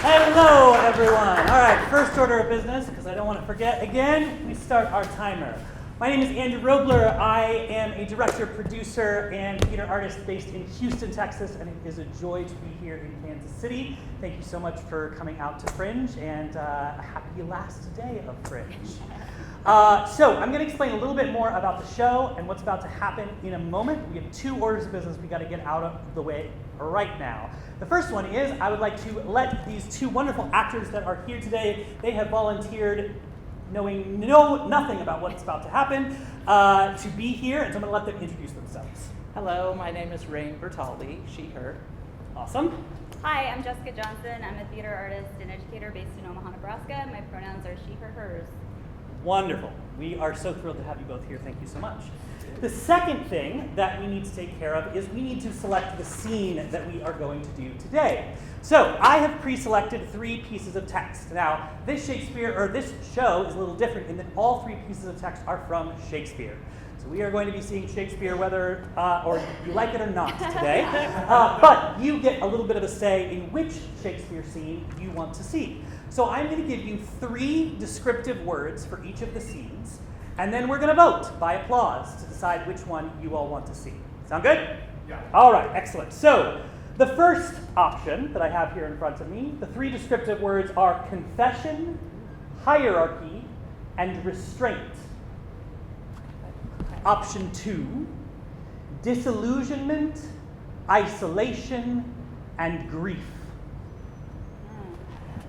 Hello, everyone. All right, first order of business, because I don't want to forget again, we start our timer. My name is Andrew Roblyer. I am a director, producer, and theater artist based in Houston, Texas, and it is a joy to be here in Kansas City. Thank you so much for coming out to Fringe, and a happy last day of Fringe. So I'm going to explain a little bit more about the show and what's about to happen in a moment. We have two orders of business we got to get out of the way right now. The first one is I would like to let these two wonderful actors that are here today, they have volunteered knowing nothing about what's about to happen, to be here, and so I'm going to let them introduce themselves. Hello, my name is Raine Bertoldie, she, her. Awesome. Hi, I'm Jessica Johnson. I'm a theater artist and educator based in Omaha, Nebraska. My pronouns are she, her, hers. Wonderful. We are so thrilled to have you both here. Thank you so much. The second thing that we need to take care of is we need to select the scene that we are going to do today. So I have pre-selected 3 pieces of text. Now, this show is a little different in that all 3 pieces of text are from Shakespeare. So we are going to be seeing Shakespeare whether or you like it or not today. But you get a little bit of a say in which Shakespeare scene you want to see. So I'm going to give you 3 descriptive words for each of the scenes, and then we're going to vote by applause to decide which one you all want to see. Sound good? Yeah. All right, excellent. So the first option that I have here in front of me, the 3 descriptive words are confession, hierarchy, and restraint. Option 2, disillusionment, isolation, and grief.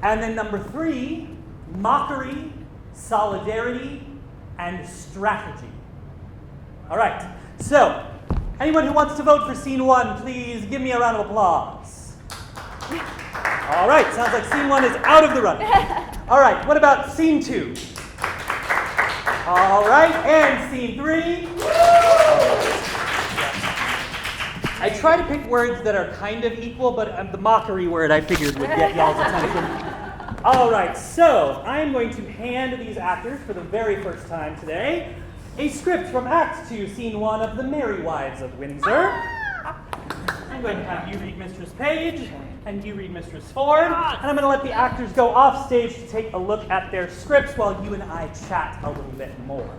And then number 3, mockery, solidarity, and strategy. All right, so anyone who wants to vote for scene 1, please give me a round of applause. All right, sounds like scene 1 is out of the running. All right, what about scene 2? All right, and scene 3. I try to pick words that are kind of equal, but the mockery word I figured would get y'all's attention. All right, so I'm going to hand these actors for the very first time today a script from Act 2, Scene 1 of The Merry Wives of Windsor. I'm going to have you read Mistress Page, and you read Mistress Ford, and I'm going to let the actors go off stage to take a look at their scripts while you and I chat a little bit more.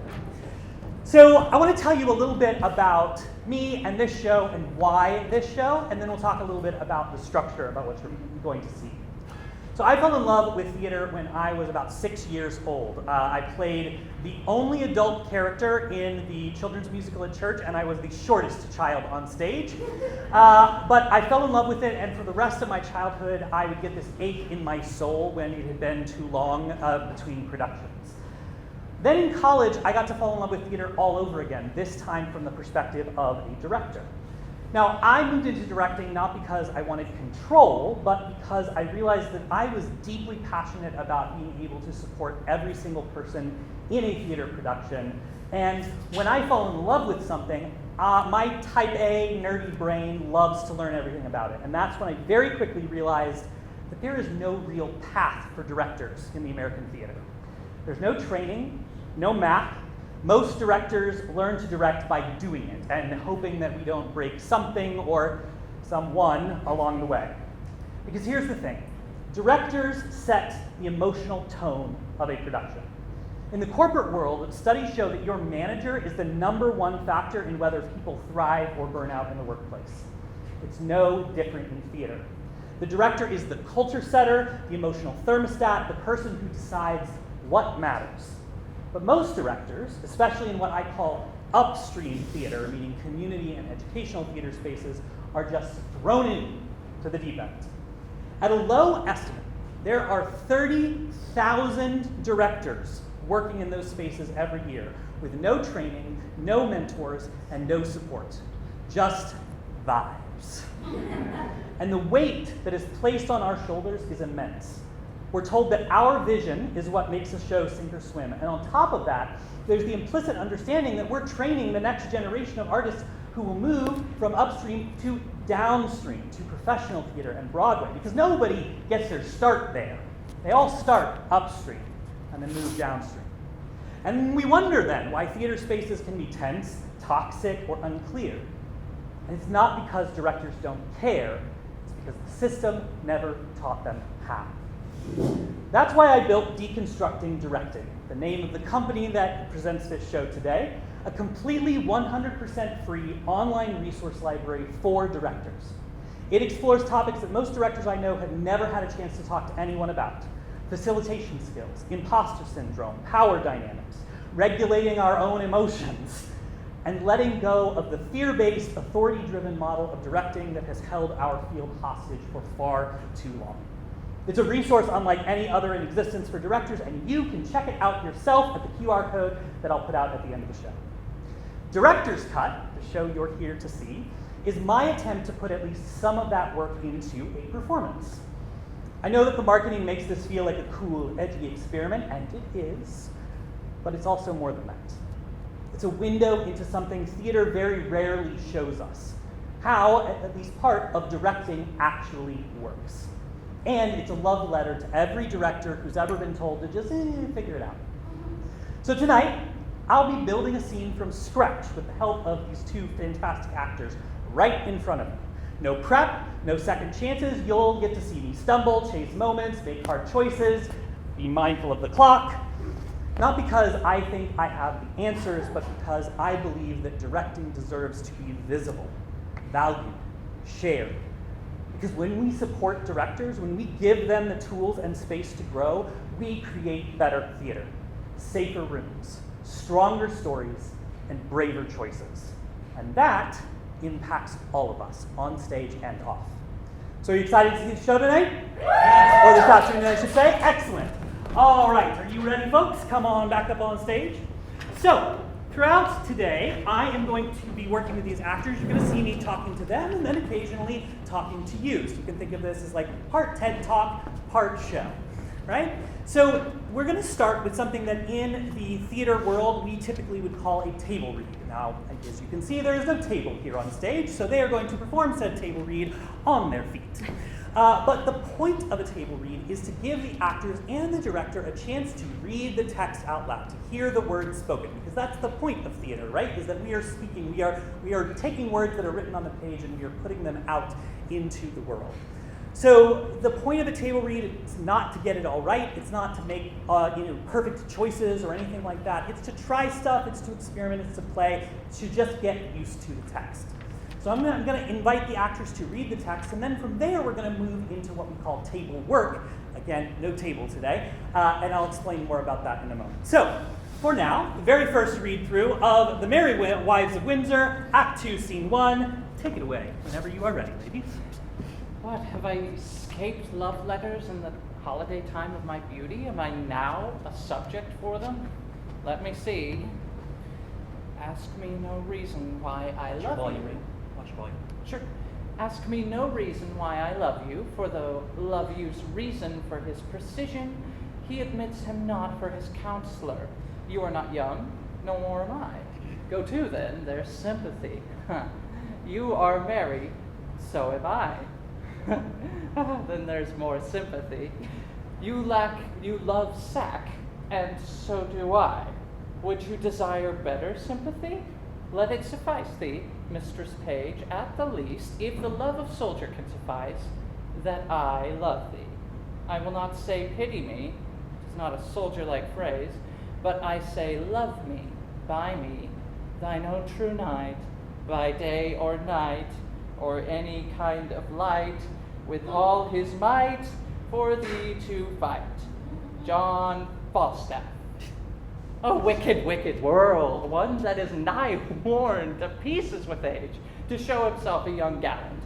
So I want to tell you a little bit about me and this show and why this show, and then we'll talk a little bit about the structure, about what you're going to see. So I fell in love with theater when I was about 6 years old. I played the only adult character in the children's musical at church, and I was the shortest child on stage. But I fell in love with it, and for the rest of my childhood, I would get this ache in my soul when it had been too long between productions. Then in college, I got to fall in love with theater all over again, this time from the perspective of a director. Now, I moved into directing not because I wanted control, but because I realized that I was deeply passionate about being able to support every single person in a theater production. And when I fall in love with something, my type A nerdy brain loves to learn everything about it. And that's when I very quickly realized that there is no real path for directors in the American theater. There's no training, no map. Most directors learn to direct by doing it and hoping that we don't break something or someone along the way. Because here's the thing, directors set the emotional tone of a production. In the corporate world, studies show that your manager is the #1 factor in whether people thrive or burn out in the workplace. It's no different in theater. The director is the culture setter, the emotional thermostat, the person who decides what matters. But most directors, especially in what I call upstream theater, meaning community and educational theater spaces, are just thrown in to the deep end. At a low estimate, there are 30,000 directors working in those spaces every year with no training, no mentors, and no support. Just vibes. And the weight that is placed on our shoulders is immense. We're told that our vision is what makes a show sink or swim. And on top of that, there's the implicit understanding that we're training the next generation of artists who will move from upstream to downstream, to professional theater and Broadway, because nobody gets their start there. They all start upstream and then move downstream. And we wonder then why theater spaces can be tense, toxic, or unclear. And it's not because directors don't care, it's because the system never taught them how. That's why I built Deconstructing Directing, the name of the company that presents this show today, a completely 100% free online resource library for directors. It explores topics that most directors I know have never had a chance to talk to anyone about: facilitation skills, imposter syndrome, power dynamics, regulating our own emotions, and letting go of the fear-based, authority-driven model of directing that has held our field hostage for far too long. It's a resource unlike any other in existence for directors, and you can check it out yourself at the QR code that I'll put out at the end of the show. Director's Cut, the show you're here to see, is my attempt to put at least some of that work into a performance. I know that the marketing makes this feel like a cool, edgy experiment, and it is, but it's also more than that. It's a window into something theater very rarely shows us: how at least part of directing actually works. And it's a love letter to every director who's ever been told to just figure it out. So tonight, I'll be building a scene from scratch with the help of these two fantastic actors right in front of me. No prep, no second chances. You'll get to see me stumble, chase moments, make hard choices, be mindful of the clock. Not because I think I have the answers, but because I believe that directing deserves to be visible, valued, shared. Because when we support directors, when we give them the tools and space to grow, we create better theater, safer rooms, stronger stories, and braver choices. And that impacts all of us, on stage and off. So are you excited to see the show tonight? Or this afternoon, I should say? Excellent. All right, are you ready, folks? Come on back up on stage. So, throughout today, I am going to be working with these actors. You're going to see me talking to them and then occasionally talking to you. So you can think of this as like part TED Talk, part show, right? So we're going to start with something that in the theater world we typically would call a table read. Now, as you can see, there is no table here on stage, so they are going to perform said table read on their feet. But the point of a table read is to give the actors and the director a chance to read the text out loud, to hear the words spoken, because that's the point of theater, right? Is that we are speaking, we are taking words that are written on the page and we are putting them out into the world. So the point of a table read is not to get it all right. It's not to make perfect choices or anything like that. It's to try stuff. It's to experiment. It's to play. It's to just get used to the text. So I'm going to invite the actors to read the text, and then from there we're going to move into what we call table work. Again, no table today, and I'll explain more about that in a moment. So for now, the very first read through of The Merry Wives of Windsor, Act 2, Scene 1. Take it away whenever you are ready, ladies. What, have I escaped love letters in the holiday time of my beauty? Am I now a subject for them? Let me see. Ask me no reason why I love you. Watch your volume. Sure. Ask me no reason why I love you, for though love you's reason for his precision, he admits him not for his counselor. You are not young, no more am I. Go to then, there's sympathy. You are merry, so am I. Then there's more sympathy. You love sack, and so do I. Would you desire better sympathy? Let it suffice thee, Mistress Page, at the least, if the love of soldier can suffice, that I love thee. I will not say pity me, 'tis not a soldier-like phrase, but I say love me, by me, thine own true knight, by day or night, or any kind of light, with all his might, for thee to fight. John Falstaff. A wicked, wicked world, one that is nigh worn to pieces with age, to show himself a young gallant.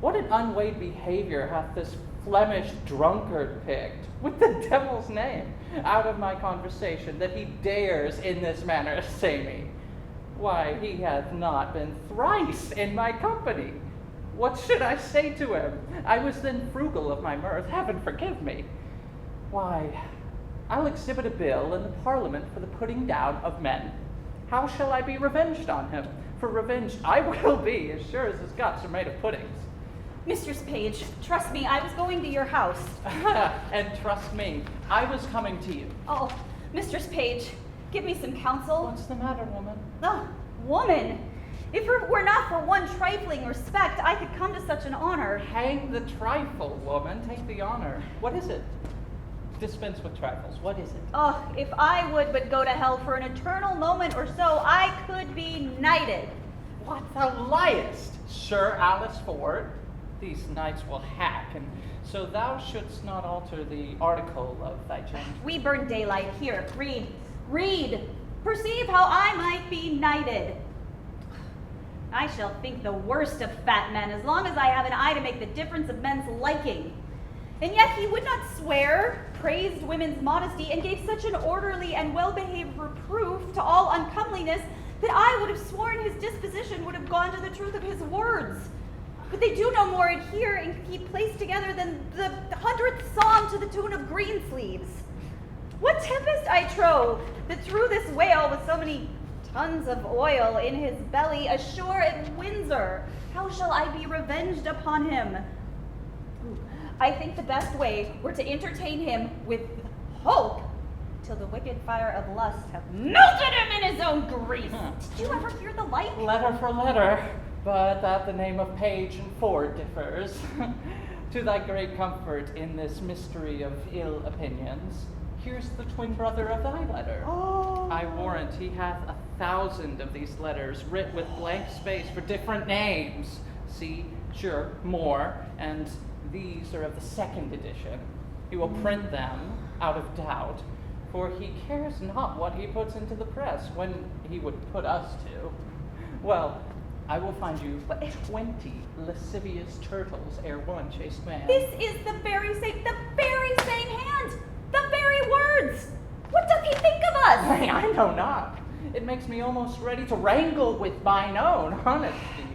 What an unweighed behavior hath this Flemish drunkard picked, with the devil's name, out of my conversation, that he dares in this manner assay me? Why, he hath not been thrice in my company. What should I say to him? I was then frugal of my mirth, heaven forgive me. Why, I'll exhibit a bill in the Parliament for the putting down of men. How shall I be revenged on him? For revenged I will be, as sure as his guts are made of puddings. Mistress Page, trust me, I was going to your house. And trust me, I was coming to you. Oh, Mistress Page, give me some counsel. What's the matter, woman? Oh, woman, If it were not for one trifling respect, I could come to such an honor. Hang the trifle, woman. Take the honor. What is it? Dispense with trifles. What is it? Oh, if I would but go to hell for an eternal moment or so, I could be knighted. What, thou liest, Sir Alice Ford? These knights will hack, and so thou shouldst not alter the article of thy change. We burn daylight here. Read, read. Perceive how I might be knighted. I shall think the worst of fat men as long as I have an eye to make the difference of men's liking. And yet he would not swear, praised women's modesty, and gave such an orderly and well-behaved reproof to all uncomeliness that I would have sworn his disposition would have gone to the truth of his words. But they do no more adhere and keep placed together than the 100th psalm to the tune of Greensleeves. What tempest, I trow, that threw this whale with so many tons of oil in his belly ashore at Windsor? How shall I be revenged upon him? I think the best way were to entertain him with hope till the wicked fire of lust have melted him in his own grease. Did you ever hear the like? Letter for letter, but that the name of Page and Ford differs. To thy great comfort in this mystery of ill opinions, here's the twin brother of thy letter. Oh. I warrant he hath 1,000 of these letters writ with blank space for different names. See, sure, more, and these are of the second edition. He will print them out of doubt, for he cares not what he puts into the press when he would put us to. Well, I will find you 20 lascivious turtles ere one chaste man. This is the very same hand, the very words. What doth he think of us? I know not. It makes me almost ready to wrangle with mine own honesty.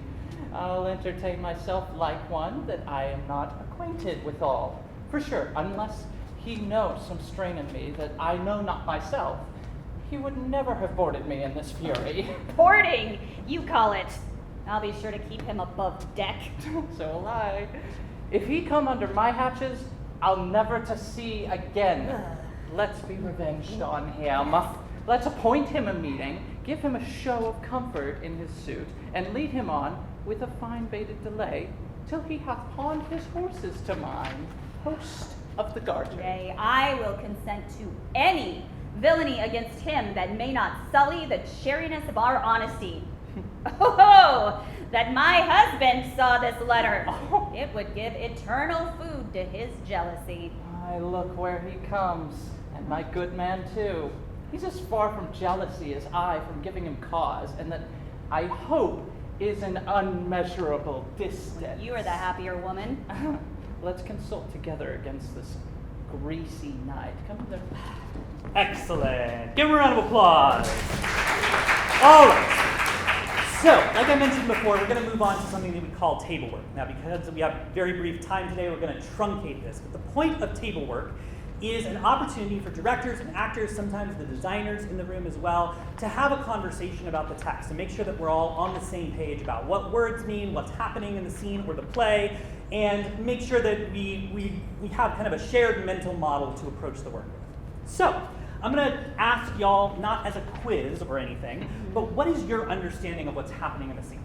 I'll entertain myself like one that I am not acquainted withal. For sure, unless he knows some strain in me that I know not myself, he would never have boarded me in this fury. Boarding, you call it. I'll be sure to keep him above deck. So will I. If he come under my hatches, I'll never to see again. Let's be revenged on him. Let's appoint him a meeting, give him a show of comfort in his suit, and lead him on with a fine baited delay till he hath pawned his horses to mine, host of the garter. Nay, I will consent to any villainy against him that may not sully the cheeriness of our honesty. Oh, that my husband saw this letter. It would give eternal food to his jealousy. I look where he comes, and my good man too. He's as far from jealousy as I from giving him cause, and that I hope is an unmeasurable distance. You are the happier woman. Let's consult together against this greasy night. Come hither. Excellent. Give him a round of applause. All right. So, like I mentioned before, we're going to move on to something that we call table work. Now, because we have very brief time today, we're going to truncate this. But the point of table work is an opportunity for directors and actors, sometimes the designers in the room as well, to have a conversation about the text and make sure that we're all on the same page about what words mean, what's happening in the scene or the play, and make sure that we have kind of a shared mental model to approach the work with. So, I'm going to ask y'all, not as a quiz or anything, but what is your understanding of what's happening in the scene?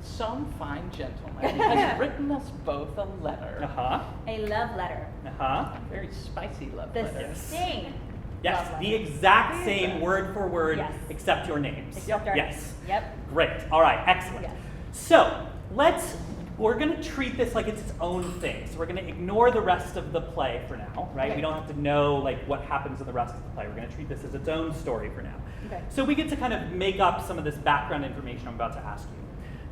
Some fine gentleman has written us both a letter. Uh-huh. A love letter. Uh-huh. Very spicy love The letter. same. Yes, love the letter. exact same word for word, Yes. except your names. Except our Yes. Yep. Great. All right. Excellent. Yes. So we're going to treat this like it's its own thing. So we're going to ignore the rest of the play for now, right? Okay. We don't have to know like what happens in the rest of the play. We're going to treat this as its own story for now. Okay. So we get to kind of make up some of this background information I'm about to ask you.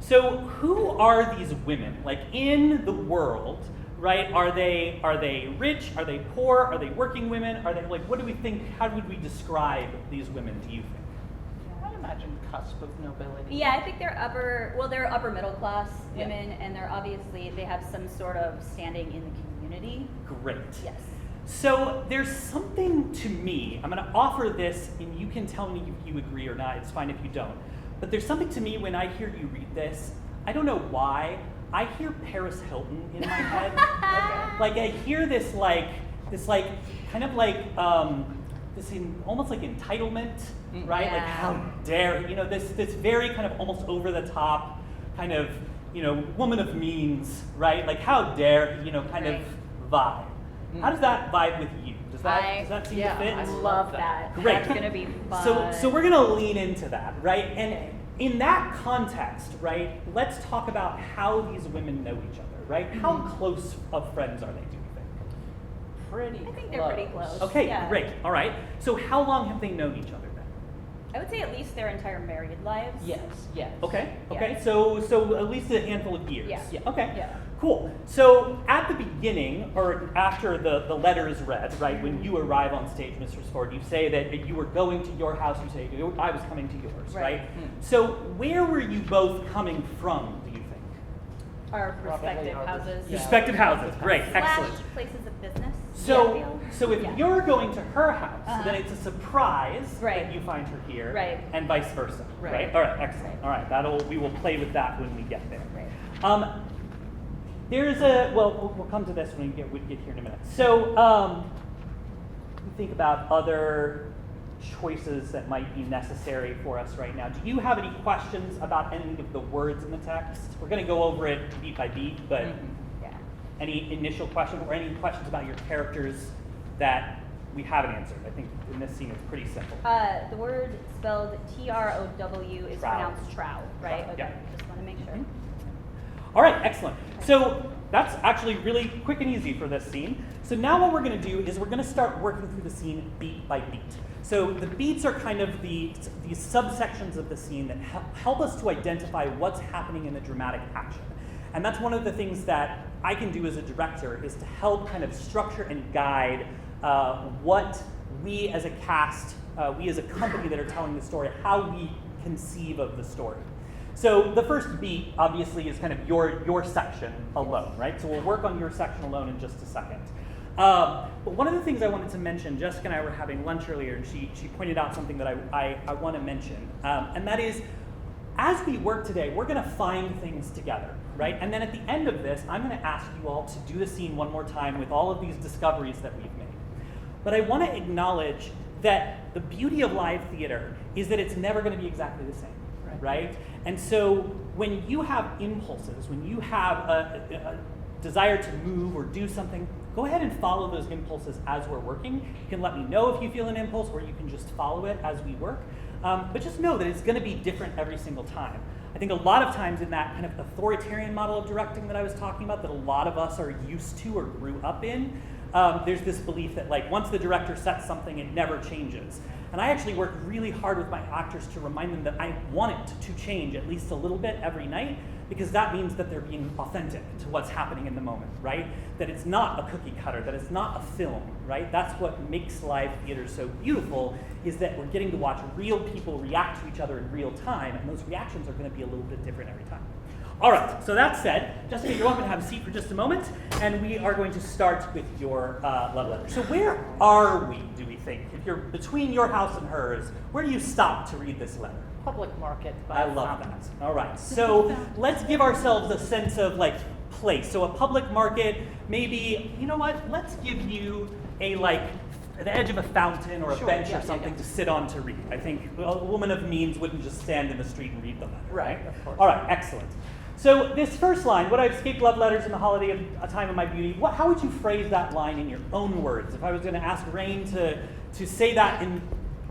So who are these women? Like in the world, right? Are they rich? Are they poor? Are they working women? Are they like, what do we think? How would we describe these women, do you think? I imagine cusp of nobility. Yeah, I think they're upper middle class women, and they have some sort of standing in the community. Great. Yes. So there's something to me, I'm going to offer this, and you can tell me if you agree or not. It's fine if you don't. But there's something to me when I hear you read this. I don't know why. I hear Paris Hilton in my head. Like I hear this kind of like almost like entitlement, right? Like Yeah. how dare, this very kind of almost over the top kind of, woman of means, right? Like how dare, kind of vibe. How does that vibe with you? Does that seem to fit? I I love that. Great. That's gonna be fun. So we're gonna lean into that, right? And in that context, right, let's talk about how these women know each other, right? How close of friends are they, do you think? Pretty I think they're pretty close. Okay, Yeah. great. All right. So how long have they known each other then? I would say at least their entire married lives. Yes. Okay. Yeah. So at least a handful of years. Yeah. Okay. Yeah. Cool. So at the beginning, or after the letter is read, right, when you arrive on stage, Mr. Ford, you say that you were going to your house, you say, I was coming to yours, right? So where were you both coming from, do you think? Our respective Probably houses. Yeah. Respective houses, great, Slash excellent. places of business. So, Yeah. so if Yeah. you're going to her house, Uh-huh. then it's a surprise Right. that you find her here, Right. and vice versa, right? Right. All right, excellent. Right. All right, we will play with that when we get there. Right. There's we'll come to this when we get here in a minute. So, we think about other choices that might be necessary for us right now. Do you have any questions about any of the words in the text? We're going to go over it beat by beat, but Yeah. any initial questions or any questions about your characters that we haven't answered? I think in this scene it's pretty simple. The word spelled Trow is Trow. pronounced trow, right? Trow, Okay. yeah. Just want to make sure. All right, excellent. So that's actually really quick and easy for this scene. So now what we're going to do is we're going to start working through the scene beat by beat. So the beats are kind of these subsections of the scene that help us to identify what's happening in the dramatic action. And that's one of the things that I can do as a director, is to help kind of structure and guide what we as a cast, we as a company that are telling the story, how we conceive of the story. So the first beat, obviously, is kind of your section alone, right? So we'll work on your section alone in just a second. But one of the things I wanted to mention, Jessica and I were having lunch earlier, and she pointed out something that I want to mention, and that is, as we work today, we're going to find things together, right? And then at the end of this, I'm going to ask you all to do the scene one more time with all of these discoveries that we've made. But I want to acknowledge that the beauty of live theater is that it's never going to be exactly the same. Right? And so when you have impulses, when you have a desire to move or do something, go ahead and follow those impulses as we're working. You can let me know if you feel an impulse, or you can just follow it as we work. But just know that it's going to be different every single time. I think a lot of times in that kind of authoritarian model of directing that I was talking about, that a lot of us are used to or grew up in, there's this belief that like once the director sets something, it never changes. And I actually work really hard with my actors to remind them that I want it to change at least a little bit every night, because that means that they're being authentic to what's happening in the moment, right? That it's not a cookie cutter, that it's not a film, right? That's what makes live theater so beautiful, is that we're getting to watch real people react to each other in real time, and those reactions are going to be a little bit different every time. All right, so that said, Jessica, you're welcome to have a seat for just a moment, and we are going to start with your love letter. So where are we, do we think? If you're between your house and hers, where do you stop to read this letter? Public market. I love that. All right, so let's give ourselves a sense of like place. So a public market, maybe, you know what, let's give you a the edge of a fountain or a bench or something to sit on to read. I think a woman of means wouldn't just stand in the street and read the letter, right? Of course. All right, excellent. So this first line, would I have escaped love letters in the holiday of a time of my beauty? How would you phrase that line in your own words? If I was going to ask Raine to say that in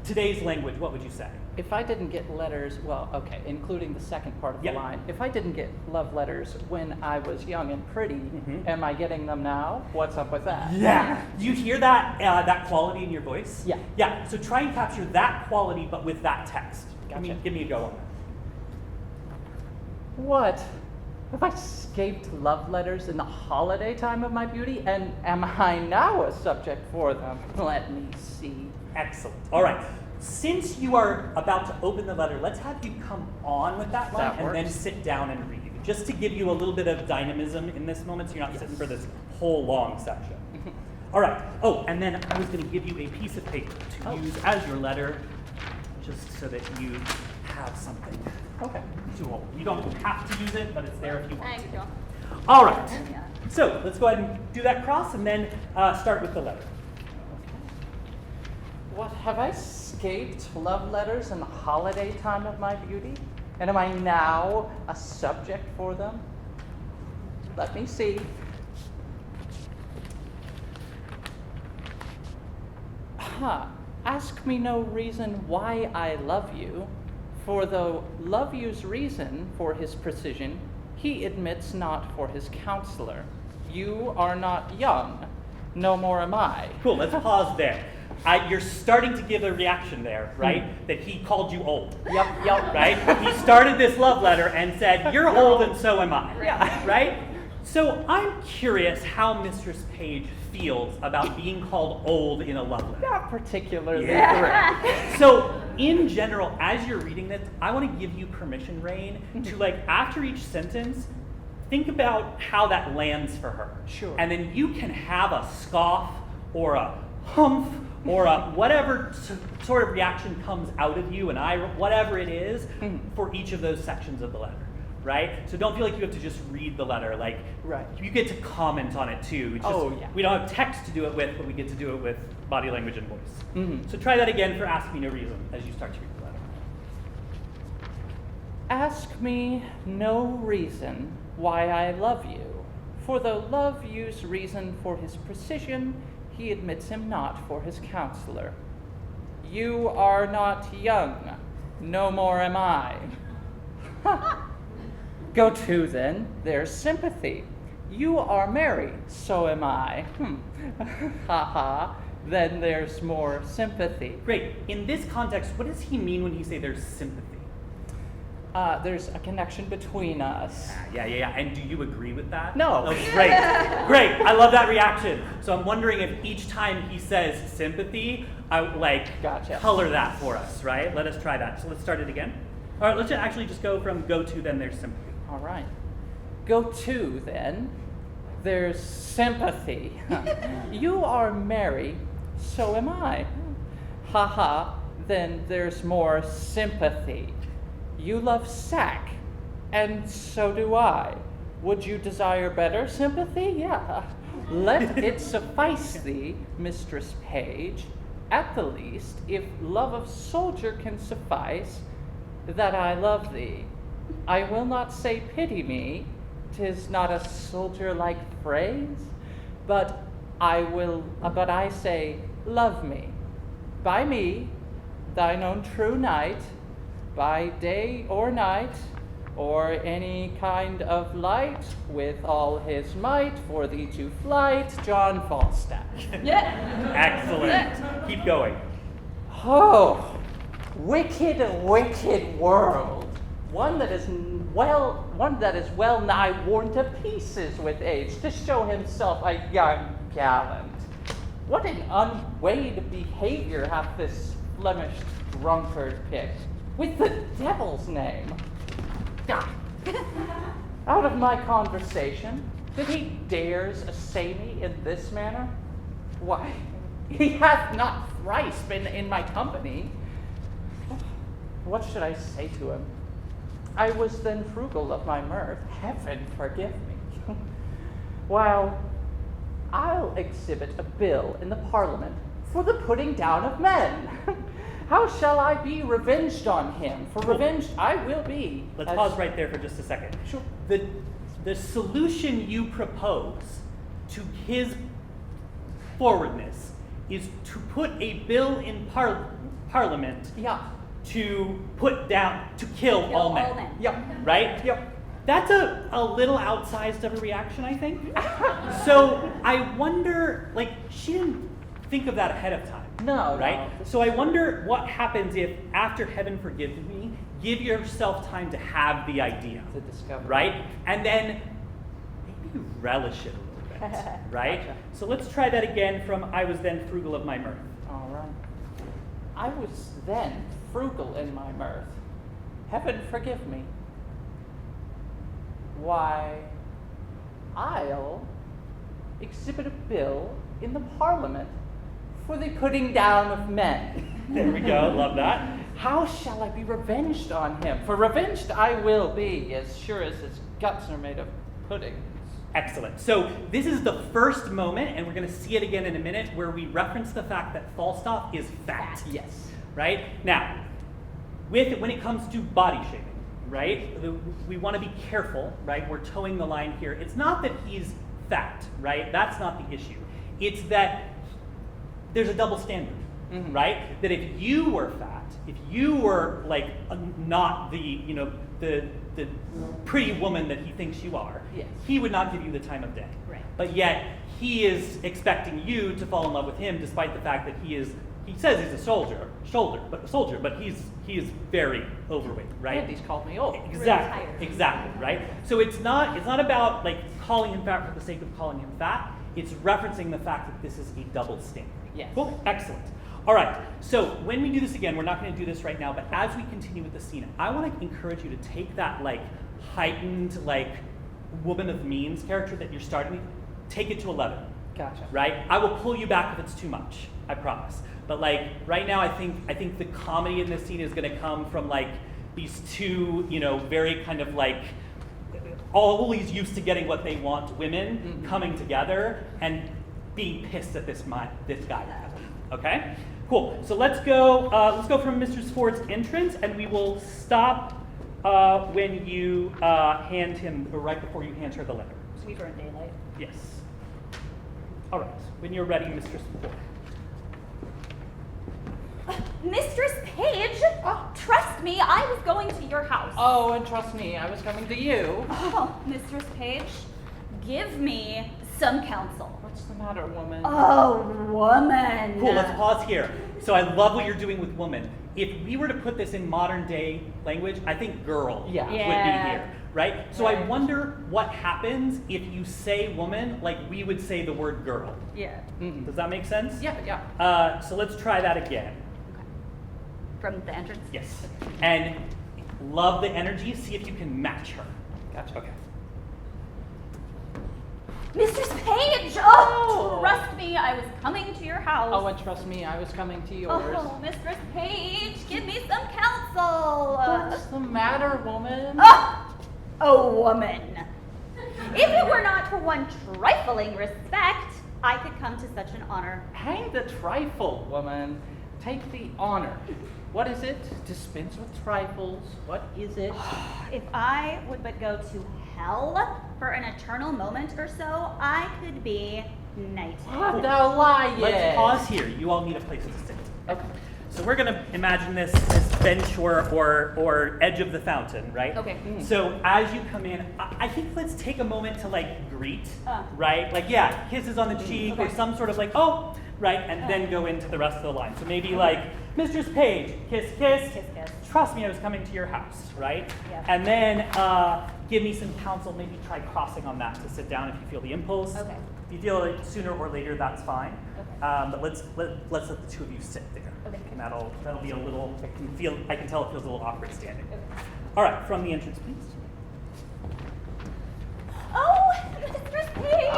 today's language, what would you say? If I didn't get letters, well, okay, including the second part of the line, if I didn't get love letters when I was young and pretty, am I getting them now? What's up with that? Yeah. Do you hear that that quality in your voice? Yeah. Yeah. So try and capture that quality, but with that text. Gotcha. Give me a go on that. What? Have I escaped love letters in the holiday time of my beauty? And am I now a subject for them? Let me see. Excellent. All right. Since you are about to open the letter, let's have you come on with that line and then sit down and read, just to give you a little bit of dynamism in this moment, so you're not sitting for this whole long section. All right. Oh, and then I was going to give you a piece of paper to use as your letter, just so that you have something to hold. You don't have to use it, but it's there if you want to. All right. So let's go ahead and do that cross, and then start with the letter. What, have I escaped love letters in the holiday time of my beauty? And am I now a subject for them? Let me see. Ask me no reason why I love you, for though love you's reason for his precision, he admits not for his counselor. You are not young, no more am I. Cool, let's pause there. You're starting to give a reaction there, right? That he called you old. Yep. Right? He started this love letter and said, you're old and so am I. Yeah. Right? So I'm curious how Mistress Page feels about being called old in a love letter. Not particularly Yeah. great. So, in general, as you're reading this, I want to give you permission, Raine, to after each sentence, think about how that lands for her. Sure. And then you can have a scoff or a humph or a whatever sort of reaction comes out of you, and whatever it is, for each of those sections of the letter. Right? So don't feel like you have to just read the letter. Right. You get to comment on it too. It's just, we don't have text to do it with, but we get to do it with body language and voice. So try that again for Ask Me No Reason as you start to read the letter. Ask me no reason why I love you, for though love use reason for his precision, he admits him not for his counselor. You are not young, no more am I. Go to then, there's sympathy. You are merry, so am I. Ha ha, then there's more sympathy. Great. In this context, what does he mean when he say there's sympathy? There's a connection between us. Yeah. And do you agree with that? No. Oh, great. Great. I love that reaction. So I'm wondering if each time he says sympathy, Gotcha. color that for us, right? Let us try that. So let's start it again. All right, let's actually just go from go to, then there's sympathy. All right. Go to, then. There's sympathy. You are merry, so am I. Ha ha, then there's more sympathy. You love sack, and so do I. Would you desire better sympathy? Yeah. Let it suffice thee, Mistress Page, at the least, if love of soldier can suffice, that I love thee. I will not say pity me, 'tis not a soldier-like phrase, but I say love me. By me, thine own true knight, by day or night, or any kind of light, with all his might, for thee to flight, John Falstaff. Excellent. Keep going. Oh, wicked, wicked world. One that is well nigh worn to pieces with age, to show himself a young gallant. What an unweighed behavior hath this Flemish drunkard picked, with the devil's name. Out of my conversation, did he dares assay me in this manner? Why, he hath not thrice been in my company. What should I say to him? I was then frugal of my mirth, heaven forgive me. While I'll exhibit a bill in the Parliament for the putting down of men. How shall I be revenged on him? For revenged I will be. Let's pause right there for just a second. Sure. The solution you propose to his forwardness is to put a bill in Parliament Yeah. to put down, to kill all men. Yep. Right? Yep. That's a little outsized of a reaction, I think. So I wonder, she didn't think of that ahead of time. No. Right? No. So I wonder what happens if, after heaven forgives me, give yourself time to have the idea. To discover. Right? And then maybe relish it a little bit. Right? Gotcha. So let's try that again from I was then frugal of my mirth. All right. I was then frugal in my mirth. Heaven forgive me. Why, I'll exhibit a bill in the Parliament for the putting down of men. There we go. Love that. How shall I be revenged on him? For revenged I will be, as sure as his guts are made of puddings. Excellent. So this is the first moment, and we're going to see it again in a minute, where we reference the fact that Falstaff is fat. Yes. Right? Now, when it comes to body shaming, right, we want to be careful, right? We're towing the line here. It's not that he's fat, right? That's not the issue. It's that there's a double standard, right? That if you were fat, if you were like not the pretty woman that he thinks you are, yes, he would not give you the time of day. Right. But yet he is expecting you to fall in love with him, despite the fact that he says he's a soldier, but he is very overweight, right? And he's called me old. Exactly, right? So it's not about like calling him fat for the sake of calling him fat. It's referencing the fact that this is a double standard. Yes. Cool. Excellent. All right. So when we do this again, we're not going to do this right now, but as we continue with the scene, I want to encourage you to take that like heightened like woman of means character that you're starting, take it to 11. Gotcha. Right? I will pull you back if it's too much. I promise. But like right now, I think the comedy in this scene is going to come from like these two, very kind of like always used to getting what they want women coming together and being pissed at this guy. Okay? Cool. So let's go from Mr. Ford's entrance, and we will stop when you hand him, or right before you hand her the letter. We burn daylight. Yes. All right. When you're ready, Mr. Ford. Mistress Page, trust me, I was going to your house. Oh, and trust me, I was coming to you. Oh, Mistress Page, give me some counsel. What's the matter, woman? Oh, woman. Cool, let's pause here. So I love what you're doing with woman. If we were to put this in modern day language, I think girl would be here, right? So I wonder what happens if you say woman like we would say the word girl. Yeah. Does that make sense? Yeah. So let's try that again. From the entrance? Yes. And love the energy. See if you can match her. Gotcha. Okay. Mistress Page! Oh, trust me, I was coming to your house. Oh, and trust me, I was coming to yours. Oh, Mistress Page, give me some counsel. What's the matter, woman? Oh, woman. If it were not for one trifling respect, I could come to such an honor. Hang the trifle, woman. Take the honor. What is it? Dispense with trifles. What is it? If I would but go to hell for an eternal moment or so, I could be knighted. What the lie? Let's pause here. You all need a place to sit. Okay. So we're going to imagine this bench or edge of the fountain, right? Okay. So as you come in, I think let's take a moment to like greet, right? Like, yeah, kisses on the cheek or some sort of like, oh, right, and then go into the rest of the line. So maybe like, Mistress Page, kiss, kiss. Kiss, kiss. Trust me, I was coming to your house, right? Yeah. And then give me some counsel. Maybe try crossing on that to sit down if you feel the impulse. Okay. If you feel it sooner or later, that's fine. Okay. But let's let the two of you sit there. Okay. And that'll be a little. I can tell it feels a little awkward standing. Okay. All right, from the entrance, please. Oh, Mistress Page!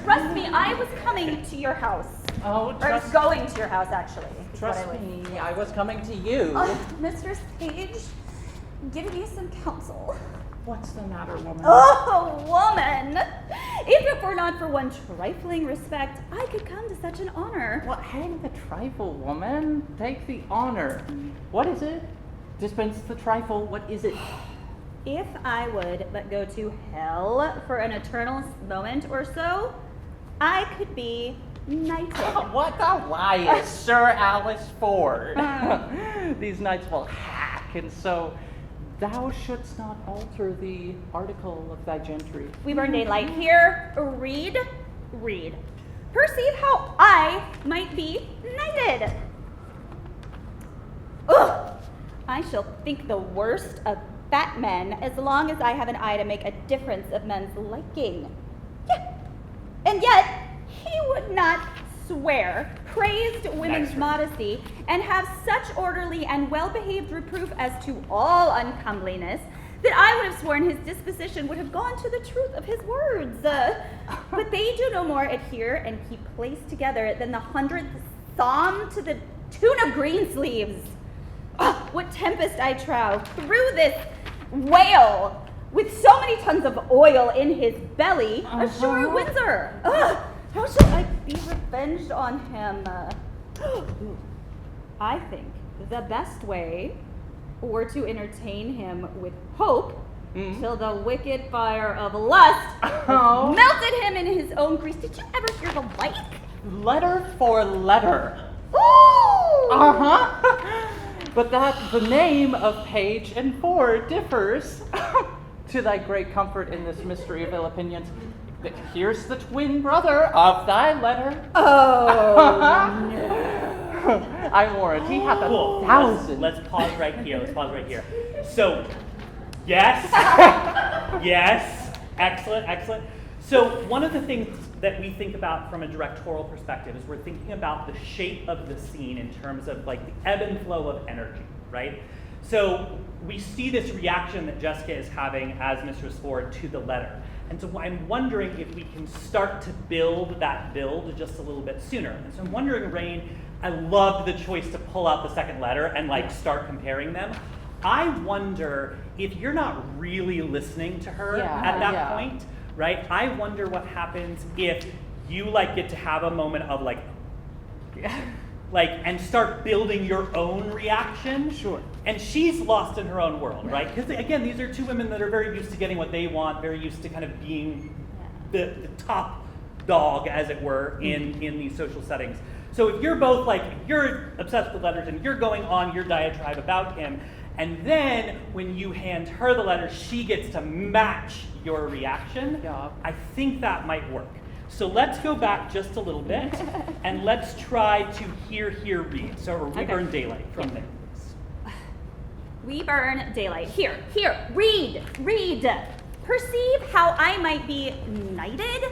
Trust me, I was coming to your house. Oh, Or I was trust, going to your house, actually. is what trust I was. me, I was coming to you. Mistress Page, give me some counsel. What's the matter, woman? Oh, woman! If it were not for one trifling respect, I could come to such an honor. Well, hang the trifle, woman. Take the honor. What is it? Dispense the trifle. What is it? If I would but go to hell for an eternal moment or so, I could be knighted. What a liar, Sir Alice Ford. These knights will hack, and so thou shouldst not alter the article of thy gentry. We burn daylight here. Read. Perceive how I might be knighted. Ugh! I shall think the worst of fat men as long as I have an eye to make a difference of men's liking. Yeah. And yet, he would not swear, praised women's Nice. modesty, and have such orderly and well-behaved reproof as to all uncomeliness, that I would have sworn his disposition would have gone to the truth of his words. But they do no more adhere and keep place together than the 100th psalm to the tune of Greensleeves. What tempest I trow through this whale with so many tons of oil in his belly, a sure Windsor. How shall I be revenged on him? I think the best way were to entertain him with hope till the wicked fire of lust melted him in his own grease. Did you ever hear the like? Letter for letter. Ooh! But that the name of page and four differs. To thy great comfort in this mystery of ill opinions, here's the twin brother of thy letter. Oh, I warrant he hath Cool. 1,000. Let's pause right here. So, yes, yes, excellent. So one of the things that we think about from a directorial perspective is we're thinking about the shape of the scene in terms of like the ebb and flow of energy, right? So we see this reaction that Jessica is having as Mistress Ford to the letter. And so I'm wondering if we can start to build that build just a little bit sooner. And so I'm wondering, Raine, I loved the choice to pull out the second letter and like start comparing them. I wonder if you're not really listening to her at that point, right? I wonder what happens if you like get to have a moment of like and start building your own reaction. Sure. And she's lost in her own world, right? Because again, these are two women that are very used to getting what they want, very used to kind of being the top dog, as it were, in these social settings. So if you're both like, you're obsessed with letters and you're going on your diatribe about him, and then when you hand her the letter, she gets to match your reaction, I think that might work. So let's go back just a little bit, and let's try to hear, read. So we burn daylight from there. we burn daylight. Here, read. Perceive how I might be knighted?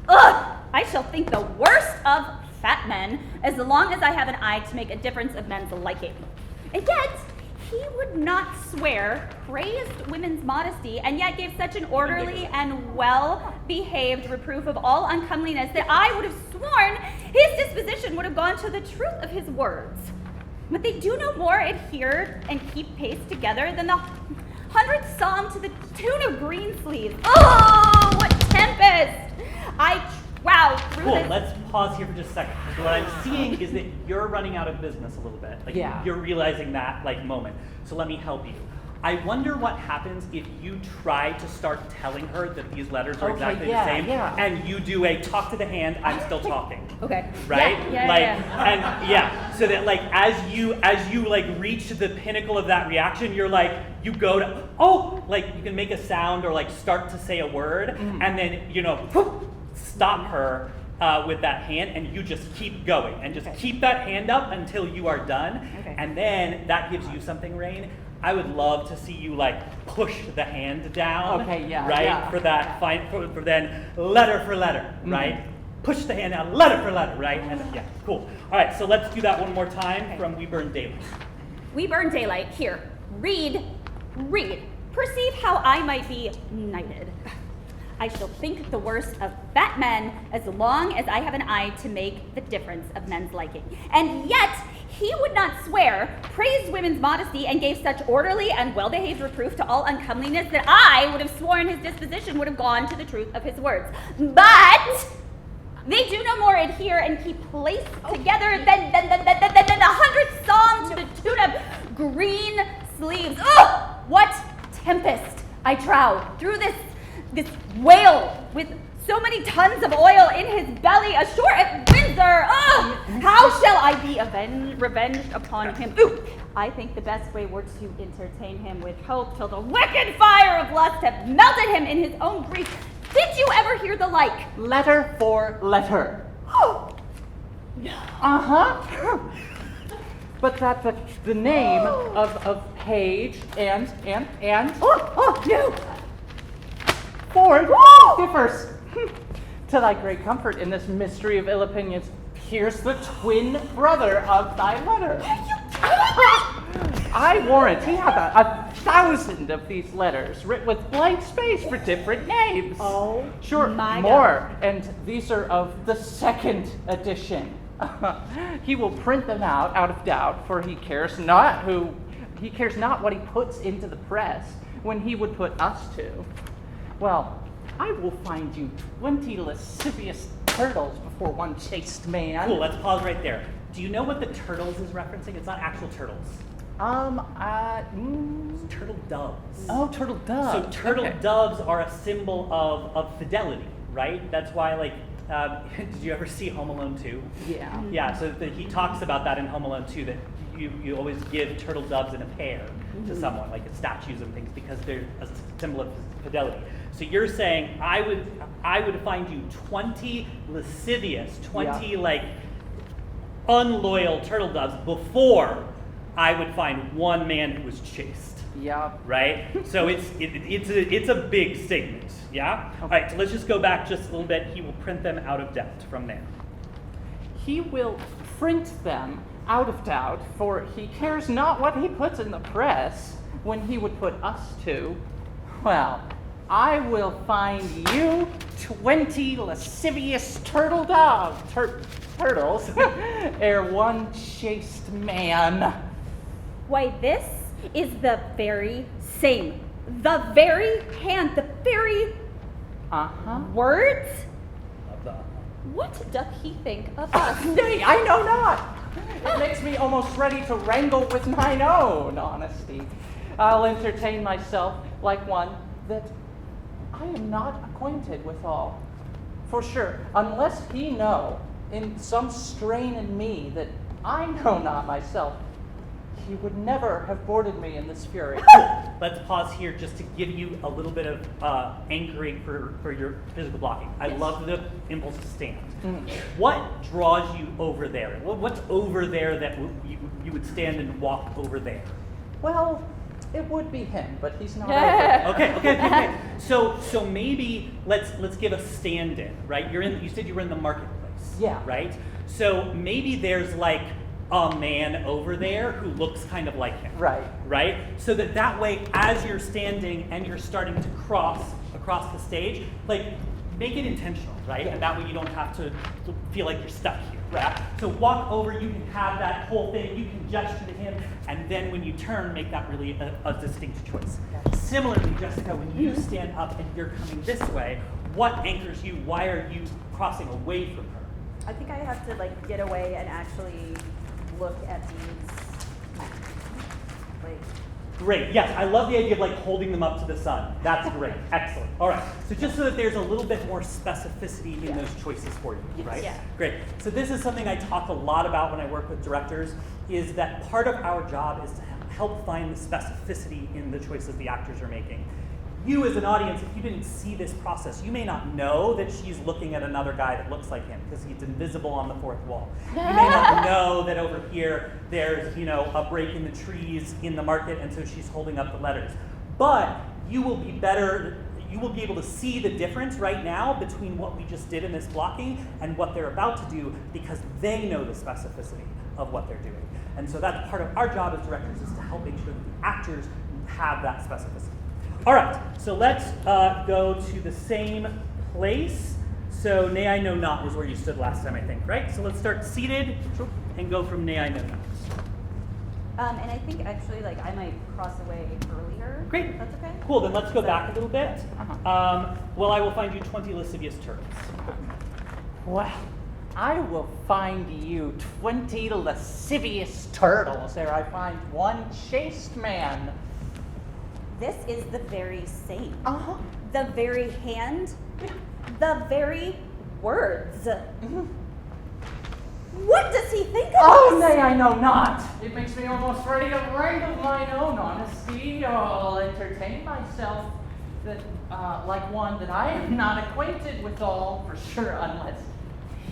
I shall think the worst of fat men, as long as I have an eye to make a difference of men's liking. And yet, he would not swear, praised women's modesty, and yet gave such an orderly and well-behaved reproof of all uncomeliness that I would have sworn his disposition would have gone to the truth of his words. But they do no more adhere and keep pace together than the 100th psalm to the tune of Greensleeves. Oh, what tempest! Cool, let's pause here for just a second. So what I'm seeing is that you're running out of business a little bit. You're realizing that moment. So let me help you. I wonder what happens if you try to start telling her that these letters are exactly the same, and you do a talk to the hand, I'm still talking. Okay. Right? Yeah. So that like as you like reach the pinnacle of that reaction, you're like, you go to you can make a sound or like start to say a word, and then stop her with that hand, and you just keep going and just keep that hand up until you are done. Okay. And then that gives you something, Raine. I would love to see you like push the hand down. For that for then letter for letter, right? Push the hand down, letter for letter, right? And cool. All right, so let's do that one more time from We Burn Daylight. We burn daylight. Here, read. Perceive how I might be knighted. I shall think the worst of fat men as long as I have an eye to make the difference of men's liking. And yet, he would not swear, praised women's modesty, and gave such orderly and well-behaved reproof to all uncomeliness that I would have sworn his disposition would have gone to the truth of his words. But they do no more adhere and keep place together than the 100th psalm to the tune of green sleeves. Oh, what tempest, I trow, through this whale with so many tons of oil in his belly, ashore at Windsor. How shall I be revenged upon him? I think the best way were to entertain him with hope till the wicked fire of lust have melted him in his own grief. Did you ever hear the like? Letter for letter. No. But that the name of page and No. Ford differs. To thy great comfort in this mystery of ill opinions, here's the twin brother of thy letter. I warrant he hath 1,000 of these letters, writ with blank space for different names. Oh, sure, my more, God. and these are of the second edition. He will print them out of doubt, for he cares not what he puts into the press. when he would put us to, well, I will find you 20 lascivious turtles before one chaste man. Cool, let's pause right there. Do you know what the turtles is referencing? It's not actual turtles. It's turtle doves. Oh, turtle doves. So turtle Okay. doves are a symbol of fidelity, right? That's why, like, did you ever see Home Alone 2? Yeah. Yeah, so he talks about that in Home Alone 2, that you always give turtle doves in a pair to someone, like statues and things, because they're a symbol of fidelity. So you're saying I would find you 20 lascivious, 20 like unloyal turtle doves before I would find one man who was chaste. Yeah. Right? So it's a big statement. Yeah? All right, so let's just go back just a little bit. He will print them out of doubt from there. He will print them out of doubt, for he cares not what he puts in the press when he would put us to. Well, I will find you 20 lascivious turtles ere one chaste man. Why, this is the very same, the very hand, the very words. Love that. What doth he think of us? Nay, I know not. It makes me almost ready to wrangle with mine own honesty. I'll entertain myself like one that I am not acquainted withal. For sure, unless he know in some strain in me that I know not myself, he would never have boarded me in this fury. Let's pause here just to give you a little bit of anchoring for your physical blocking. I love the impulse to stand. What draws you over there? What's over there that you would stand and walk over there? Well, it would be him, but he's not over. Okay. So maybe let's give a stand-in, right? You said you were in the marketplace. Yeah. Right? So maybe there's like a man over there who looks kind of like him. Right? So that way, as you're standing and you're starting to cross across the stage, like, make it intentional, right? Yeah. And that way you don't have to feel like you're stuck here, right? So walk over, you can have that whole thing, you can gesture to him, and then when you turn, make that really a distinct choice. Similarly, Jessica, when you stand up and you're coming this way, what anchors you? Why are you crossing away from her? I think I have to like get away and actually look at these. Like, Great, yes, I love the idea of like holding them up to the sun. That's great, excellent. All right, so just so that there's a little bit more specificity in those choices for you, right? Yeah. Great, so this is something I talk a lot about when I work with directors, is that part of our job is to help find the specificity in the choices the actors are making. You as an audience, if you didn't see this process, you may not know that she's looking at another guy that looks like him because he's invisible on the fourth wall. You may not know that over here there's, a break in the trees in the market, and so she's holding up the letters. But you will be able to see the difference right now between what we just did in this blocking and what they're about to do, because they know the specificity of what they're doing. And so that's part of our job as directors, is to help make sure that the actors have that specificity. All right, so let's go to the same place. So nay, I know not was where you stood last time, I think, right? So let's start seated and go from nay, I know not. and I think actually like I might cross away earlier. Great. That's okay. Cool, then let's go back a little bit. Well, I will find you 20 lascivious turtles. Well, I will find you 20 lascivious turtles ere I find one chaste man. This is the very same, Uh-huh. the very hand, the very words. What does he think of Oh, us? nay, I know not. It makes me almost ready to wrangle mine own honesty. I'll entertain myself that, like one that I am not acquainted withal, for sure, unless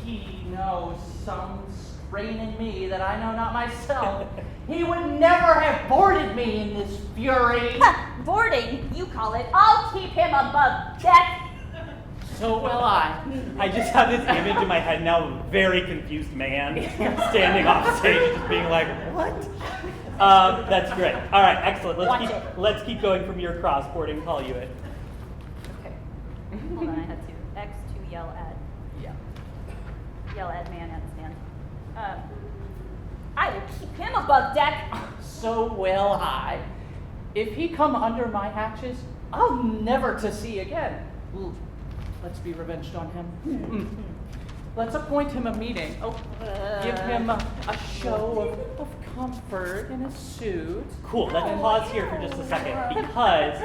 he knows some strain in me that I know not myself. He would never have boarded me in this fury. Boarding, you call it. I'll keep him above deck. So will I. I just have this image in my head now of a very confused man standing off stage just being like, what? That's great. All right, excellent. Let's keep going from your crossboarding, Paul Hewitt. Okay. Hold on, I had to X to yell at. Yeah. Yell at man at stand. I will keep him above deck. So will I. If he come under my hatches, I'll never to see again. Let's be revenged on him. Let's appoint him a meeting. Give him a show of comfort in his suit. Cool. Let's pause here for just a second because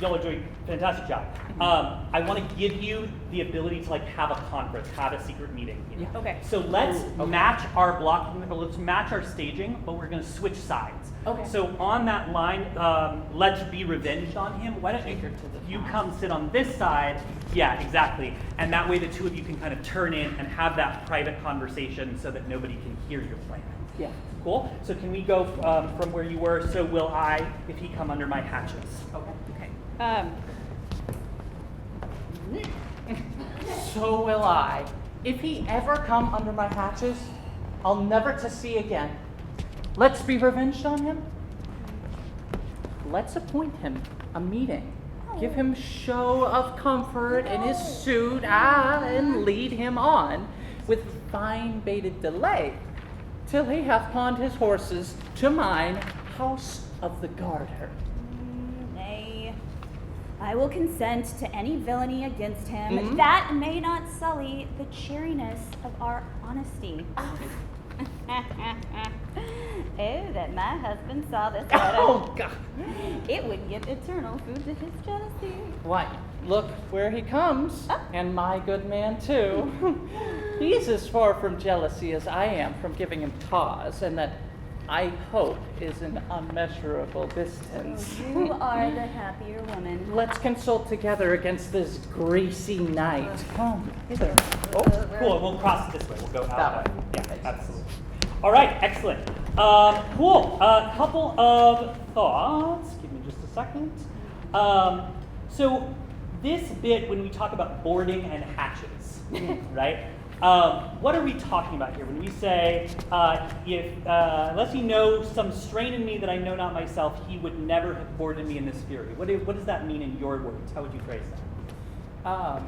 y'all are doing a fantastic job. I want to give you the ability to have a conference, have a secret meeting. Yeah. Okay. So let's match our blocking, or let's match our staging, but we're going to switch sides. Okay. So on that line, let's be revenged on him. Why don't Take her to the you top. come sit on this side? Yeah, exactly. And that way the two of you can kind of turn in and have that private conversation so that nobody can hear your plan. Yeah. Cool. So can we go from where you were? So will I, if he come under my hatches? Okay. Okay. So will I. If he ever come under my hatches, I'll never to see again. Let's be revenged on him. Let's appoint him a meeting. Give him show of comfort in his suit, and lead him on with fine baited delay, till he hath pawned his horses to mine house of the garter. Nay, I will consent to any villainy against him Mhm. that may not sully the cheeriness of our honesty. Oh, that my husband saw this letter. Oh, God. It would give eternal food to his jealousy. Why, look where he comes, and my good man too. He's as far from jealousy as I am from giving him cause, and that I hope is an unmeasurable distance. You are the happier woman. Let's consult together against this greasy night. Come hither. Oh, cool. We'll cross it this way. We'll go out That way. Yeah, absolutely. All right, excellent. Cool. A couple of thoughts. Give me just a second. So this bit, when we talk about boarding and hatches, right? What are we talking about here when we say, unless he knows some strain in me that I know not myself, he would never have boarded me in this fury? What does that mean in your words? How would you phrase that?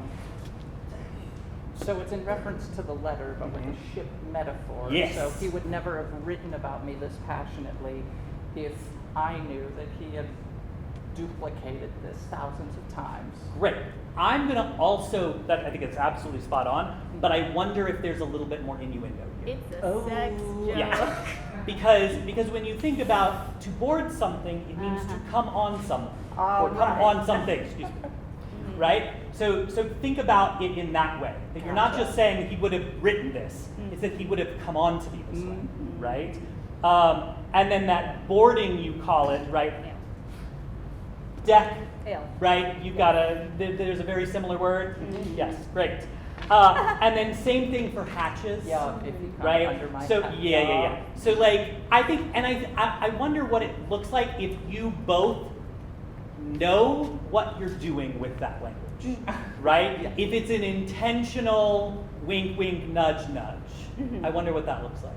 So it's in reference to the letter, but with a ship metaphor. Yes. So he would never have written about me this passionately if I knew that he had duplicated this thousands of times. Great. I'm gonna also, I think it's absolutely spot on, but I wonder if there's a little bit more innuendo here. It's a sex joke. Yeah. because when you think about to board something, it means to come on someone. Or come right. on something, excuse me. Right? So think about it in that way. That you're not just saying he would have written this, it's that he would have come on to me this way, right? And then that boarding, you call it, right? Deck, Ale. right? You've got there's a very similar word. Yes, great. And then same thing for hatches. Yeah, if he comes Right? under my So hat. yeah. So I think, and I wonder what it looks like if you both know what you're doing with that language, right? Yeah. If it's an intentional wink, wink, nudge, nudge. I wonder what that looks like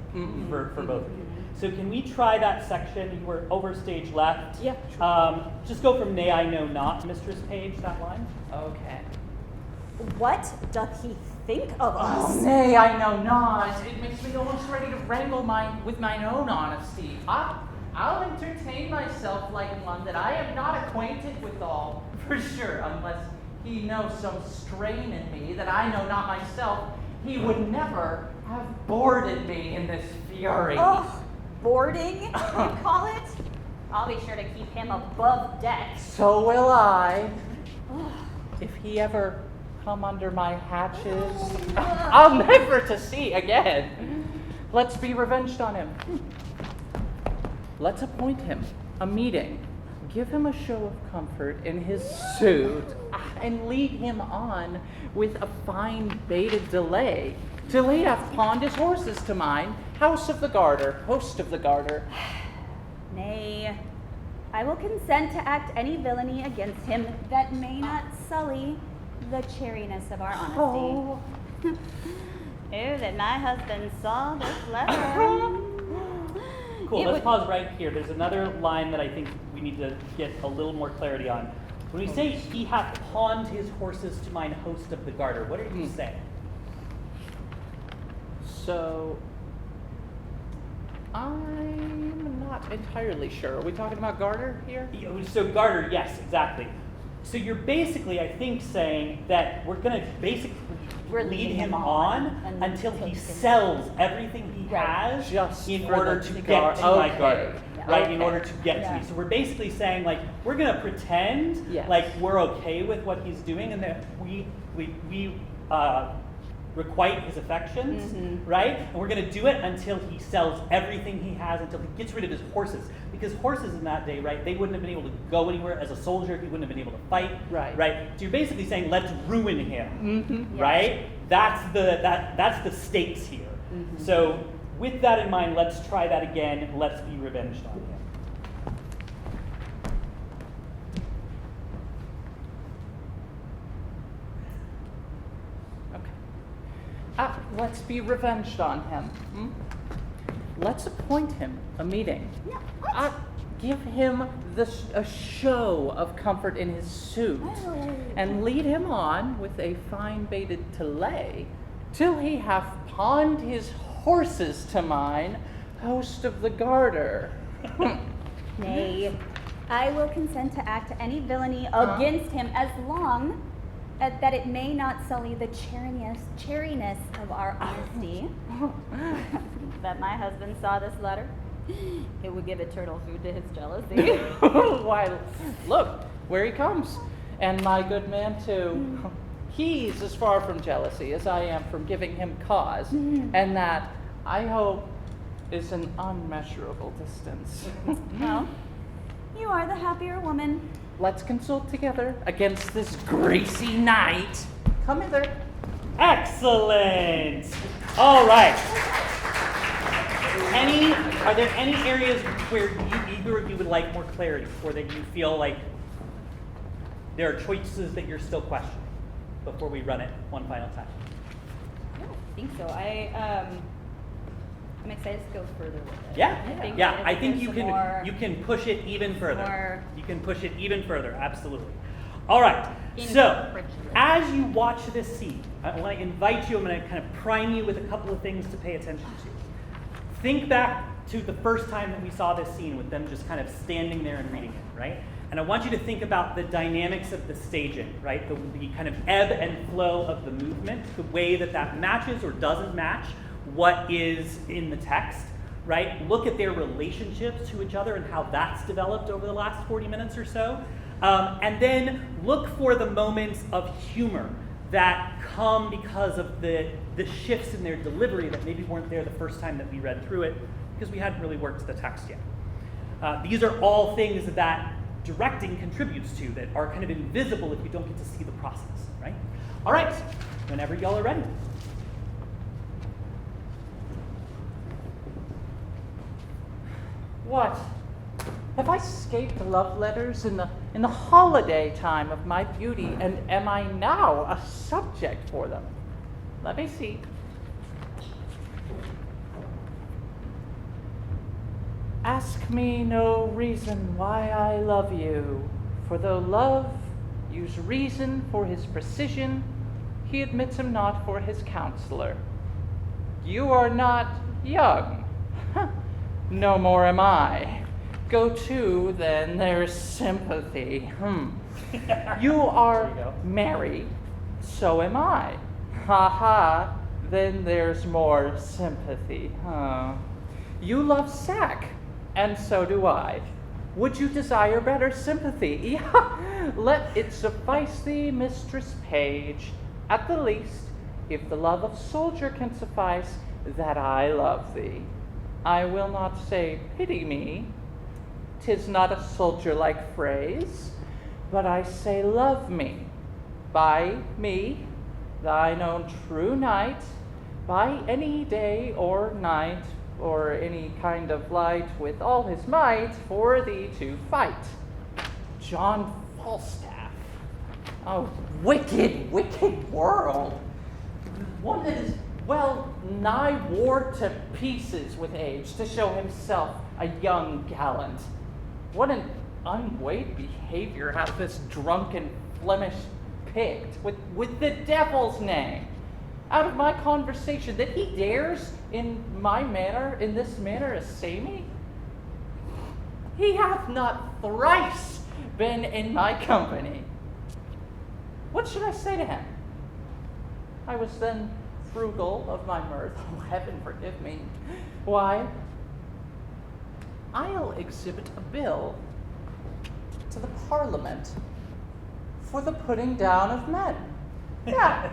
for both of you. So can we try that section? You were over stage left. Yeah. Just go from nay I know not, Mistress Page, that line. Okay. What doth he think of us? Oh, nay, I know not. It makes me almost ready to wrangle with mine own honesty. I'll entertain myself like one that I am not acquainted withal, for sure, unless he knows some strain in me that I know not myself. He would never have boarded me in this fury. Oh, boarding, you call it? I'll be sure to keep him above deck. So will I. If he ever come under my hatches, I'll never to see again. Let's be revenged on him. Let's appoint him a meeting. Give him a show of comfort in his suit, and lead him on with a fine baited delay, till he hath pawned his horses to mine, house of the garter, host of the garter. Nay, I will consent to act any villainy against him that may not sully the cheeriness of our honesty. Oh. Oh, that my husband saw this letter. Cool, It let's would- pause right here. There's another line that I think we need to get a little more clarity on. When we say he hath pawned his horses to mine host of the garter, what are you saying? So, I'm not entirely sure. Are we talking about Garter here? So Garter, yes, exactly. So you're basically, I think, saying that we're going to basically lead him on until he sells everything he has Just in for order the to get to my okay. Garter. Right, in Okay. order to get to me. So we're basically saying, like, we're going to pretend Yes. like we're okay with what he's doing and that we requite his affections, right? And we're going to do it until he sells everything he has, until he gets rid of his horses. Because horses in that day, right, they wouldn't have been able to go anywhere. As a soldier, he wouldn't have been able to fight, right? So you're basically saying, let's ruin him, right? That's the stakes here. So with that in mind, let's try that again. Let's be revenged on him. Let's be revenged on him. Let's appoint him a meeting. Give him a show of comfort in his suit, and lead him on with a fine baited delay, till he hath pawned his horses to mine, host of the Garter. Nay, I will consent to act any villainy against him as long that it may not sully the chariness of our honesty. That my husband saw this letter, it would give eternal food to his jealousy. Why, look, where he comes. And my good man, too. He's as far from jealousy as I am from giving him cause. And that, I hope, is an unmeasurable distance. Well, you are the happier woman. Let's consult together against this greasy knight. Come hither. Excellent. All right. Are there any areas where either of you would like more clarity, or that you feel like there are choices that you're still questioning before we run it one final time? I don't think so. I'm excited to go further with it. I think you there's can can push it even further. more- You can push it even further, absolutely. All right. In So, friction. as you watch this scene, I want to invite you. I'm going to kind of prime you with a couple of things to pay attention to. Think back to the first time that we saw this scene with them just kind of standing there and reading it, right? And I want you to think about the dynamics of the staging, right? The kind of ebb and flow of the movement, the way that matches or doesn't match what is in the text, right? Look at their relationships to each other and how that's developed over the last 40 minutes or so. And then look for the moments of humor that come because of the shifts in their delivery that maybe weren't there the first time that we read through it, because we hadn't really worked the text yet. These are all things that directing contributes to, that are kind of invisible if you don't get to see the process, right? All right, whenever y'all are ready. What? Have I escaped love letters in the holiday time of my beauty, and am I now a subject for them? Let me see. Ask me no reason why I love you, for though love use reason for his precision, he admits him not for his counselor. You are not young. No more am I. Go to, then, there's sympathy. You are merry, so am I. Ha ha, then there's more sympathy. You love sack, and so do I. Would you desire better sympathy? Let it suffice thee, Mistress Page. At the least, if the love of soldier can suffice, that I love thee. I will not say pity me, 'tis not a soldier-like phrase, but I say love me. By me, thine own true knight, by any day or night, or any kind of light, with all his might, for thee to fight. John Falstaff. Oh, wicked, wicked world. One that is well nigh wore to pieces with age, to show himself a young gallant. What an unweighed behavior hath this drunken Flemish picked, with the devil's name. out of my conversation that he dares in this manner essay me? He hath not thrice been in my company. What should I say to him? I was then frugal of my mirth. Oh, heaven forgive me. Why, I'll exhibit a bill to the Parliament for the putting down of men. Yeah.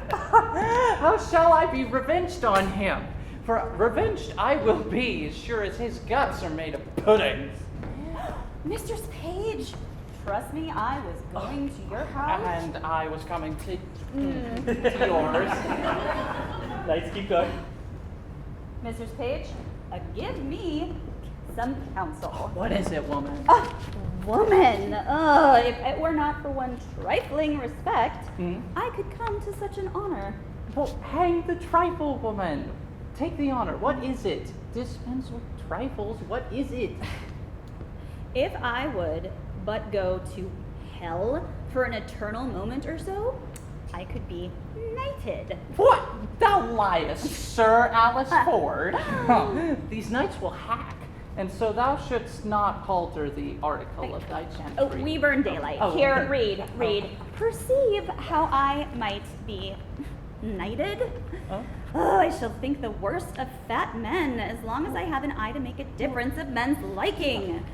How shall I be revenged on him? For revenged I will be, as sure as his guts are made of puddings. Mistress Page, trust me, I was going to your house. And I was coming to yours. Nice, keep going. Mistress Page, give me some counsel. What is it, woman? Woman, if it were not for one trifling respect, I could come to such an honor. Well, hang the trifle, woman. Take the honor. What is it? Dispense with trifles. What is it? If I would but go to hell for an eternal moment or so, I could be knighted. What? Thou liest, Sir Alice Ford. These knights will hack, and so thou shouldst not halter the article of thy chantry. Oh, we burn daylight. Oh, Here, okay. read. Perceive how I might be knighted. Oh, I shall think the worst of fat men, as long as I have an eye to make a difference of men's liking.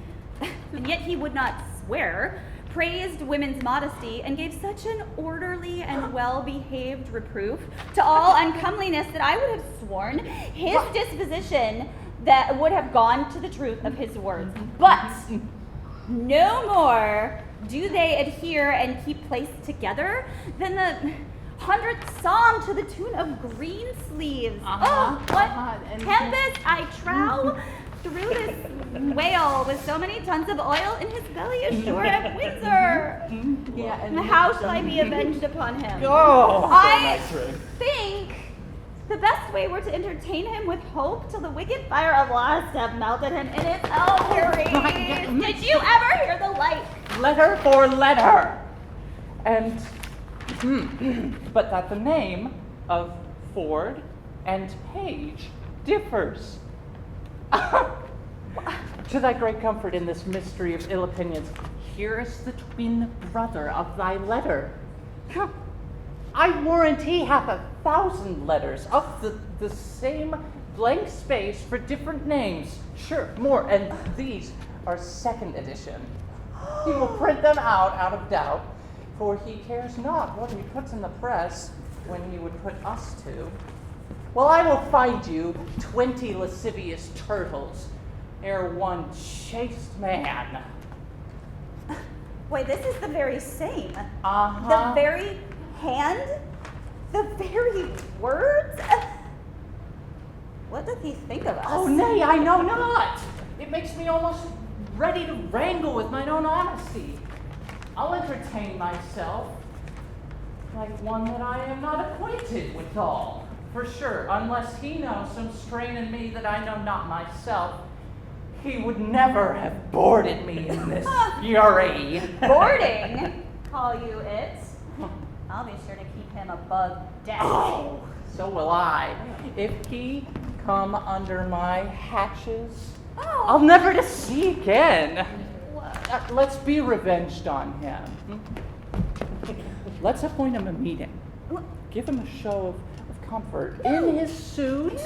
And yet he would not swear, praised women's modesty, and gave such an orderly and well-behaved reproof to all uncomeliness that I would have sworn his disposition that would have gone to the truth of his words. But no more do they adhere and keep placed together than the 100th psalm to the tune of green sleeves. What tempest I trow through this whale with so many tons of oil in his belly ashore at Windsor. And how shall I be avenged upon him? I think the best way were to entertain him with hope till the wicked fire of lust have melted him in its elderries. Did you ever hear the like? Letter for letter. And, but that the name of Ford and Page differs. To thy great comfort in this mystery of ill opinions, here is the twin brother of thy letter. I warrant he hath 1,000 letters of the same blank space for different names. Sure, more, and these are second edition. He will print them out of doubt, for he cares not what he puts in the press when he would put us to. Well, I will find you 20 lascivious turtles ere one chaste man. Wait, this is the very same. Uh-huh. The very hand? The very words? What doth he think of us? Oh, nay, I know not. It makes me almost ready to wrangle with mine own honesty. I'll entertain myself like one that I am not acquainted withal. For sure, unless he knows some strain in me that I know not myself, he would never have boarded me in this fury. Boarding, call you it. I'll be sure to keep him above deck. Oh, so will I. If he come under my hatches, I'll never to see again. Let's be revenged on him. Let's appoint him a meeting. Give him a show of comfort in his suit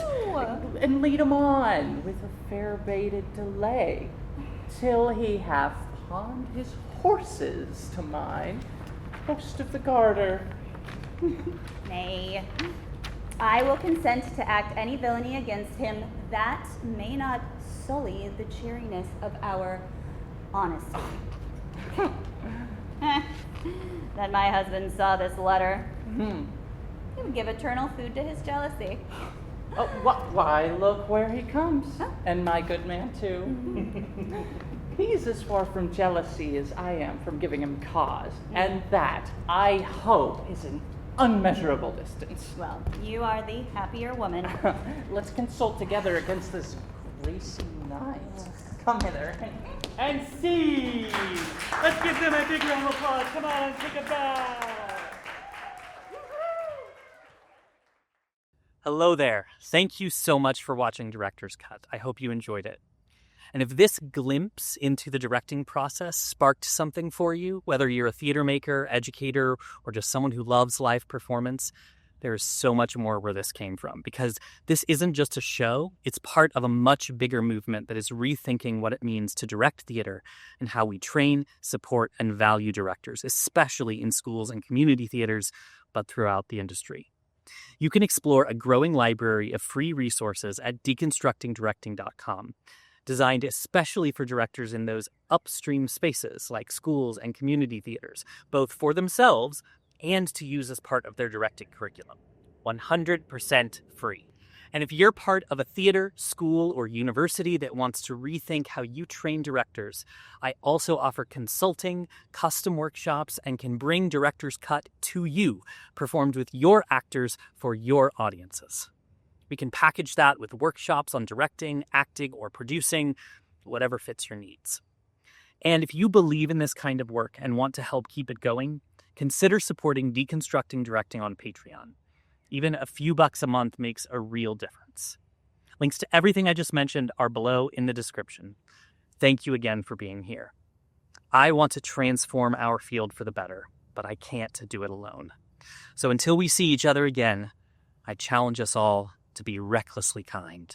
and lead him on with a fair baited delay till he hath pawned his horses to mine, host of the garter. Nay, I will consent to act any villainy against him that may not sully the cheeriness of our honesty. That my husband saw this letter. He would give eternal food to his jealousy. Oh, why, look where he comes. And my good man, too. He's as far from jealousy as I am from giving him cause. And that, I hope, is an unmeasurable distance. Well, you are the happier woman. Let's consult together against this greasy night. Come hither. And see! Let's give them a big round of applause. Come on, take a bow. Hello there. Thank you so much for watching Director's Cut. I hope you enjoyed it. And if this glimpse into the directing process sparked something for you, whether you're a theater maker, educator, or just someone who loves live performance, there is so much more where this came from, because this isn't just a show, it's part of a much bigger movement that is rethinking what it means to direct theater and how we train, support, and value directors, especially in schools and community theaters, but throughout the industry. You can explore a growing library of free resources at deconstructingdirecting.com, designed especially for directors in those upstream spaces like schools and community theaters, both for themselves and to use as part of their directing curriculum. 100% free. And if you're part of a theater, school, or university that wants to rethink how you train directors, I also offer consulting, custom workshops, and can bring Director's Cut to you, performed with your actors for your audiences. We can package that with workshops on directing, acting, or producing, whatever fits your needs. And if you believe in this kind of work and want to help keep it going, consider supporting Deconstructing Directing on Patreon. Even a few bucks a month makes a real difference. Links to everything I just mentioned are below in the description. Thank you again for being here. I want to transform our field for the better, but I can't do it alone. So until we see each other again, I challenge us all to be recklessly kind.